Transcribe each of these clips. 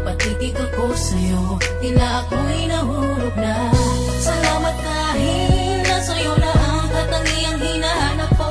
napapatitig ako sa'yo, tila ako'y nahulog na. Salamat dahil nasa'yo na ang katangiang hinahanap ko.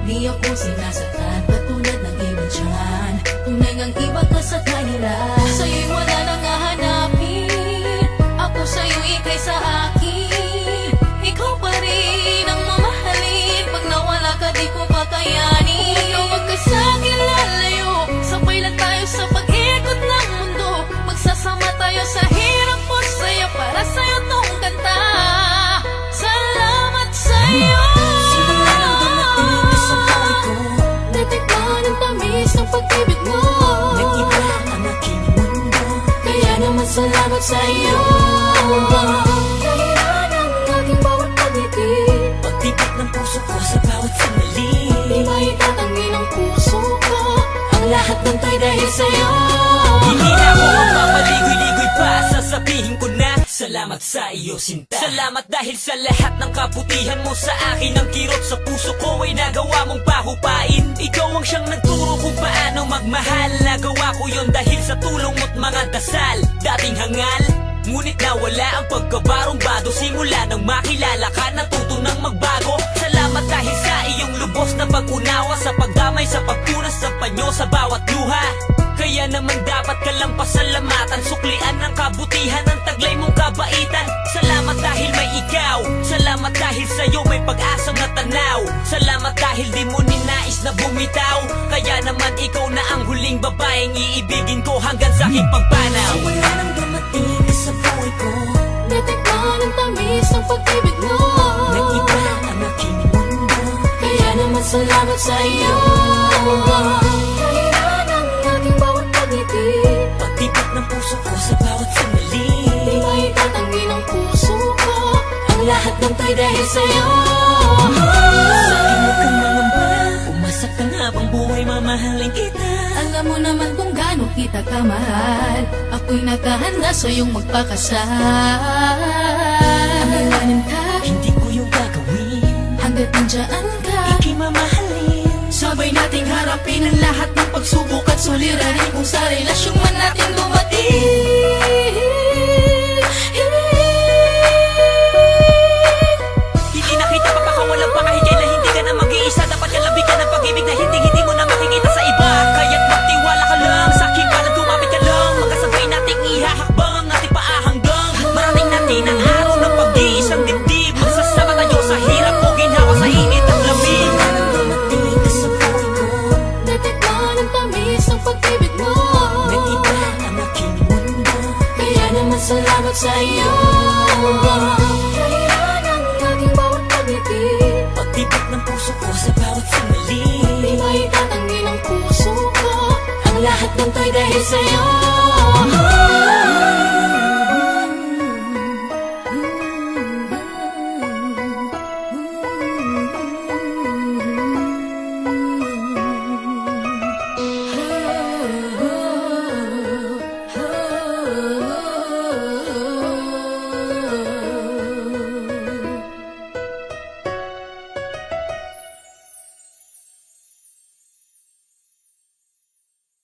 Di ako sinasaktan katulad ng ibang tiyan, tunay ngang iba ka sa kanila. Sa'yo'y wala nang hahanapin, ako sa'yo'y ikay sa akin. Ikaw pa rin ang mamahalin, pag nawala ka di ko kakayanin. Kung ikaw magkasa'kin lalayo, sabay lang tayo sa pag-ikot ng mundo. Magsasama tayo sa hirap o saya, para sa'yo tong kanta. Salamat sa'yo. Simula nang dumating ka sa buhay ko, natikman ang tamis ng pag-ibig mo. nag-iba ang aking mundo. Kaya naman salamat sa'yo. Dahilan ang aking bawat pag-ngiti, Pagtipik ng puso ko sa bawat sandali. di maitatanggi ng puso ko ang lahat ng to'y dahil sa'yo. Hindi na ako magpapaligoy-ligoy pa, sasabihin ko na salamat sa iyo, sinta. Salamat dahil sa lahat ng kabutihan mo sa akin. Ang kirot sa puso ko ay nagawa mong pahupain. Ikaw ang siyang nagturo kung paano magmahal. Nagawa ko yon dahil sa tulong mo't mga dasal. Dating hangal, ngunit nawala ang pagkabarumbado. Simula nang makilala ka, natuto nang magbago. Salamat dahil sa iyong lubos na pag-unawa, sa pagdamay, sa pagpunas sa panyo sa bawat luha. Kaya naman dapat ka lang pasalamatan, suklian ng kabutihan ng taglay mong kabaitan. Salamat dahil may ikaw, salamat dahil sa'yo may pag-asang natanaw. Salamat dahil di mo ninais na bumitaw, kaya naman ikaw na ang huling babaeng iibigin ko hanggang sa aking pagpanaw. Simula nang dumating ka sa buhay ko, natikman ang tamis ng pag-ibig mo. nag-iba ang aking mundo. Kaya naman salamat sa'yo. Dahilan ang aking bawat pag-ngiti, Pagtipik ng puso ko sa bawat sandali. di maitatanggi ng puso ko ang lahat ng to'y dahil sa'yo. Sa'kin mo kang mangamba, umasak kang habang buhay, mamahalin kita. Alam mo naman kung gaano kita kamahal, ako'y nakahanda sa'yong magpakasal. Hangganin ka, Hindi ko yung gagawin, hanggat nandiyan ka, ika'y mamahalin. sabay nating harapin ang lahat ng pagsubok at suliranin kung sa relasyon man natin dumating. Hindi na kita papakawalan pa kahit kailan hindi ka na mag-iisa. Dapat ka labigan ng pag-ibig na hindi mo na makikita sa iba. Kaya't magtiwala ka lang sa akin, palang tumapit ka lang. Magkasabay nating ihahakbang ang ating paa hanggang marating natin ang araw ng pag-iisang dibdib. Magsasama tayo sa hirap o ginhawa sa init at lamig. Dumating ka sa buhay ko, Natikman ang tamis ng pag-ibig mo. nag-iba ang aking mundo. Kaya naman salamat sa'yo. Dahilan ang aking bawat pag-ngiti, Pagtipik ng puso ko sa bawat sandali. di maitatanggi ng puso ko ang lahat ng to'y dahil sa'yo.